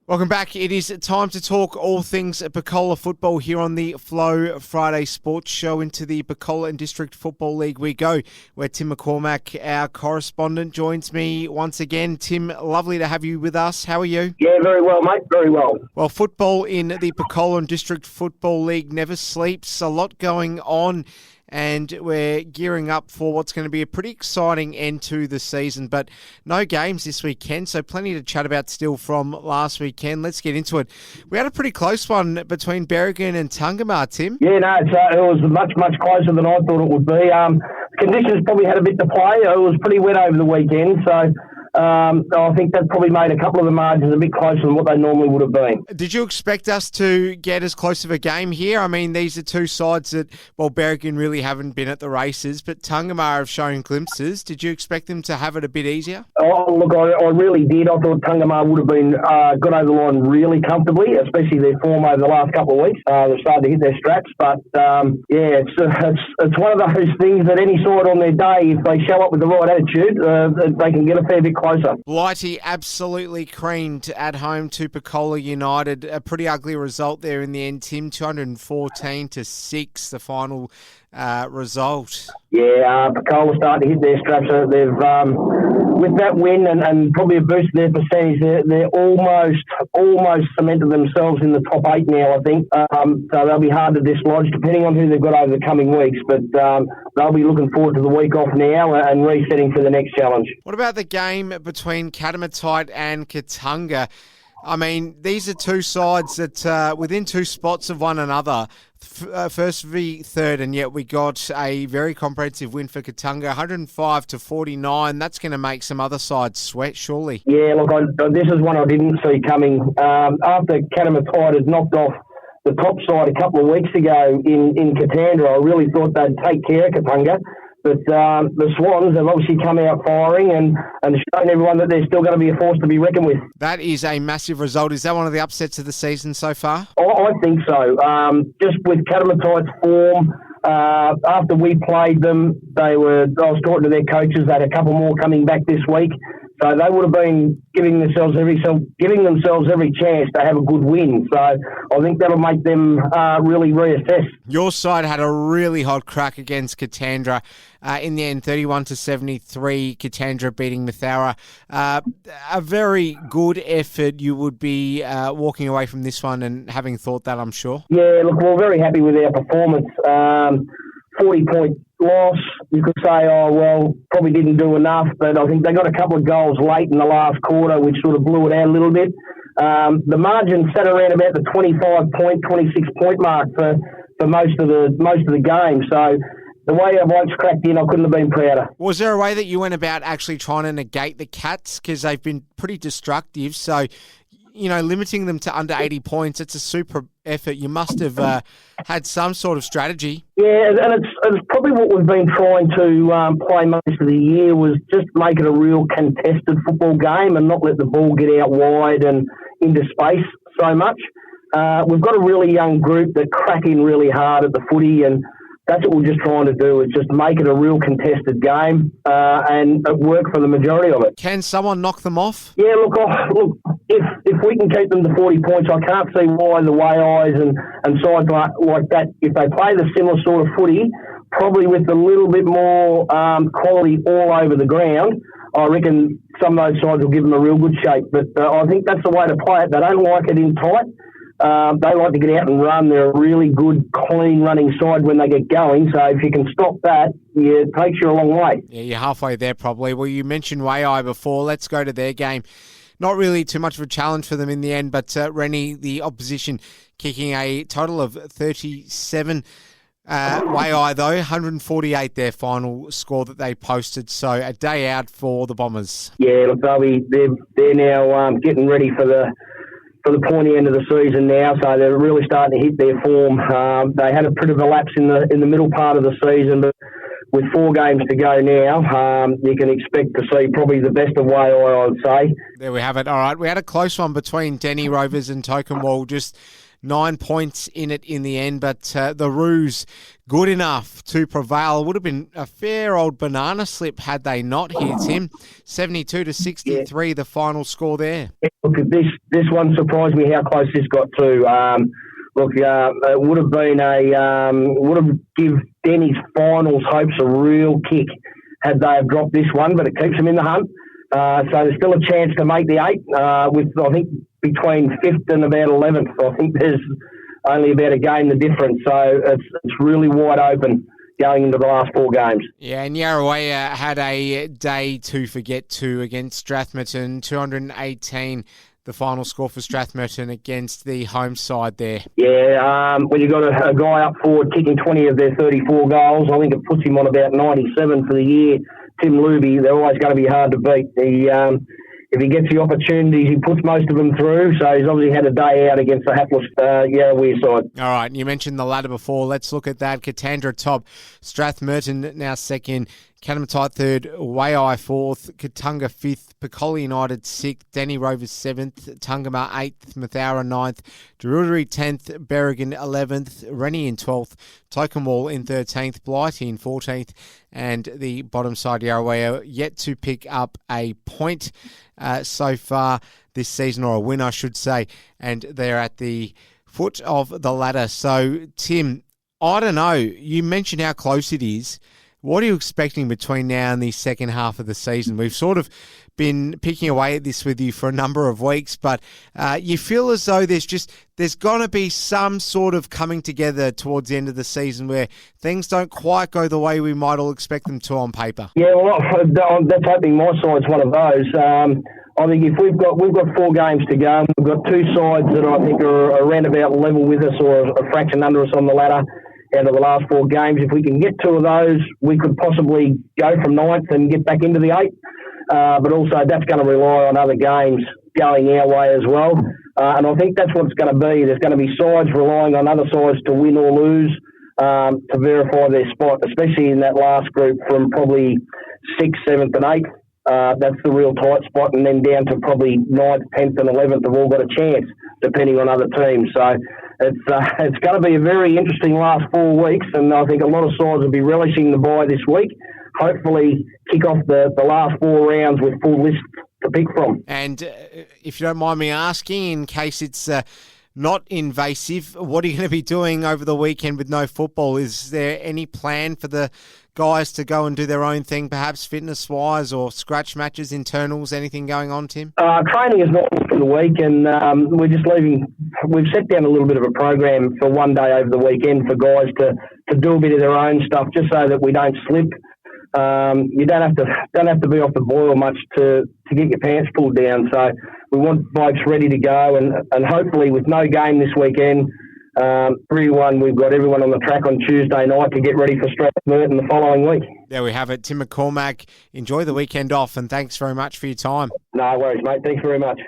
Welcome back. It is time to talk all things Picola football here on the Flow Friday Sports Show. Into the Picola and District Football League we go, where Tim McCormack, our correspondent, joins me once again. Tim, lovely to have you with us. How are you? Yeah, very well, mate. Very well. Well, football in the Picola and District Football League never sleeps. A lot going on, and we're gearing up for what's going to be a pretty exciting end to the season. But no games this weekend, so plenty to chat about still from last weekend. Let's get into it. We had a pretty close one between Berrigan and Tungamar, Tim. Yeah, no, it was much closer than I thought it would be. Conditions probably had a bit to play. It was pretty wet over the weekend, so I think that probably made a couple of the margins a bit closer than what they normally would have been. Did you expect us to get as close of a game here? I mean, these are two sides that, well, Berrigan really haven't been at the races, but Tungamar have shown glimpses. Did you expect them to have it a bit easier? Oh, look, I really did. I thought Tungamar would have been got over the line really comfortably, especially their form over the last couple of weeks. They've started to hit their straps, but yeah, it's one of those things that any side on their day, if they show up with the right attitude, they can get a fair bit closer. Blighty absolutely creamed at home to Picola United. A pretty ugly result there in the end, Tim. 214-6, the final result. Yeah, Picola starting to hit their straps. They've with that win and probably a boost in their percentage, they're almost cemented themselves in the top 8 now, I think. So they'll be hard to dislodge, depending on who they've got over the coming weeks. But they'll be looking forward to the week off now and resetting for the next challenge. What about the game between Catamatite and Katunga? I mean, these are two sides that within 2 spots of one another, first v third, and yet we got a very comprehensive win for Katunga, 105-49. That's going to make some other sides sweat, surely. Yeah, look, this is one I didn't see coming. After Catamatite had knocked off the top side a couple of weeks ago in Katandra, I really thought they'd take care of Katunga. But the Swans have obviously come out firing and shown everyone that they're still going to be a force to be reckoned with. That is a massive result. Is that one of the upsets of the season so far? I think so. Just with Catamatite's form, after we played them, I was talking to their coaches. They had a couple more coming back this week. So they would have been giving themselves every chance to have a good win. So I think that'll make them really reassess. Your side had a really hot crack against Katandra. In the end, 31-73, Katandra beating Mathaura. A very good effort. You would be walking away from this one and having thought that, I'm sure. Yeah, look, we're very happy with our performance. 40-point loss. You could say, oh, well, probably didn't do enough, but I think they got a couple of goals late in the last quarter, which sort of blew it out a little bit. The margin sat around about the 26-point mark for most of the game. So the way our blokes cracked in, I couldn't have been prouder. Was there a way that you went about actually trying to negate the Cats? Because they've been pretty destructive. So, you know, limiting them to under 80 points, it's a super effort. You must have had some sort of strategy. Yeah, and it's probably what we've been trying to play most of the year, was just make it a real contested football game and not let the ball get out wide and into space so much. We've got a really young group that crack in really hard at the footy, and that's what we're just trying to do, is just make it a real contested game, and it worked for the majority of it. Can someone knock them off? Yeah, look, if we can keep them to 40 points, I can't see why the Way-Eyes and sides like that, if they play the similar sort of footy, probably with a little bit more quality all over the ground, I reckon some of those sides will give them a real good shape. But I think that's the way to play it. They don't like it in tight. They like to get out and run. They're a really good, clean running side when they get going. So if you can stop that, it takes you a long way. Yeah, you're halfway there probably. Well, you mentioned Way-Eye before. Let's go to their game. Not really too much of a challenge for them in the end, but Rennie, the opposition, kicking a total of 37. Way-Eye, though, 148 their final score that they posted. So a day out for the Bombers. Yeah, look, they're now getting ready for the pointy end of the season now, so they're really starting to hit their form. They had a bit of a lapse in the middle part of the season, but with 4 games to go now, you can expect to see probably the best of Way-Eye, I would say. There we have it. All right, we had a close one between Denny Rovers and Tokenwall. Just 9 points in it in the end, but the Roos good enough to prevail. Would have been a fair old banana slip had they not hit him. 72-63, the final score there. Look, this one surprised me how close this got to. It would have been would have give Denny's finals hopes a real kick had they have dropped this one, but it keeps them in the hunt. So there's still a chance to make the 8 with, I think, between 5th and about 11th. I think there's only about a game the difference. So it's really wide open going into the last 4 games. Yeah, and Yarrawaya had a day to forget to against Strathmerton, 218. The final score for Strathmerton against the home side there. Yeah, when you've got a guy up forward kicking 20 of their 34 goals, I think it puts him on about 97 for the year. Tim Luby, they're always going to be hard to beat. If he gets the opportunities, he puts most of them through. So he's obviously had a day out against the hapless Yarrawaya side. All right, you mentioned the ladder before. Let's look at that. Katandra top, Strathmerton now second, Canamatite third, Waiai fourth, Katunga fifth, Picola United sixth, Denny Rovers seventh, Tungama eighth, Mathara ninth, Deruderi 10th, Berrigan 11th, Rennie in 12th, Tokemwall in 13th, Blighty in 14th, and the bottom side Yarrawaya yet to pick up a point so far this season, or a win I should say, and they're at the foot of the ladder. So Tim, I don't know, you mentioned how close it is. What are you expecting between now and the second half of the season? We've sort of been picking away at this with you for a number of weeks, but you feel as though there's going to be some sort of coming together towards the end of the season where things don't quite go the way we might all expect them to on paper. Yeah, well, that's hoping my side's one of those. I think if we've got 4 games to go, and we've got 2 sides that I think are around about level with us or a fraction under us on the ladder out of the last 4 games. If we can get 2 of those, we could possibly go from 9th and get back into the 8th. But also that's going to rely on other games going our way as well. And I think that's what it's going to be. There's going to be sides relying on other sides to win or lose to verify their spot, especially in that last group from probably 6th, 7th and 8th. That's the real tight spot. And then down to probably 9th, 10th and 11th have all got a chance, depending on other teams. So it's going to be a very interesting last 4 weeks, and I think a lot of sides will be relishing the bye this week. Hopefully kick off the last 4 rounds with full lists to pick from. And if you don't mind me asking, in case it's not invasive, what are you going to be doing over the weekend with no football? Is there any plan for the guys to go and do their own thing, perhaps fitness-wise or scratch matches, internals, anything going on, Tim? Training is normal for the week, and we're just leaving. We've set down a little bit of a program for one day over the weekend for guys to do a bit of their own stuff, just so that we don't slip. You don't have to be off the boil much to get your pants pulled down. So we want bikes ready to go, and hopefully with no game this weekend, we've got everyone on the track on Tuesday night to get ready for Strathmerton the following week. There we have it. Tim McCormack, enjoy the weekend off, and thanks very much for your time. No worries, mate. Thanks very much.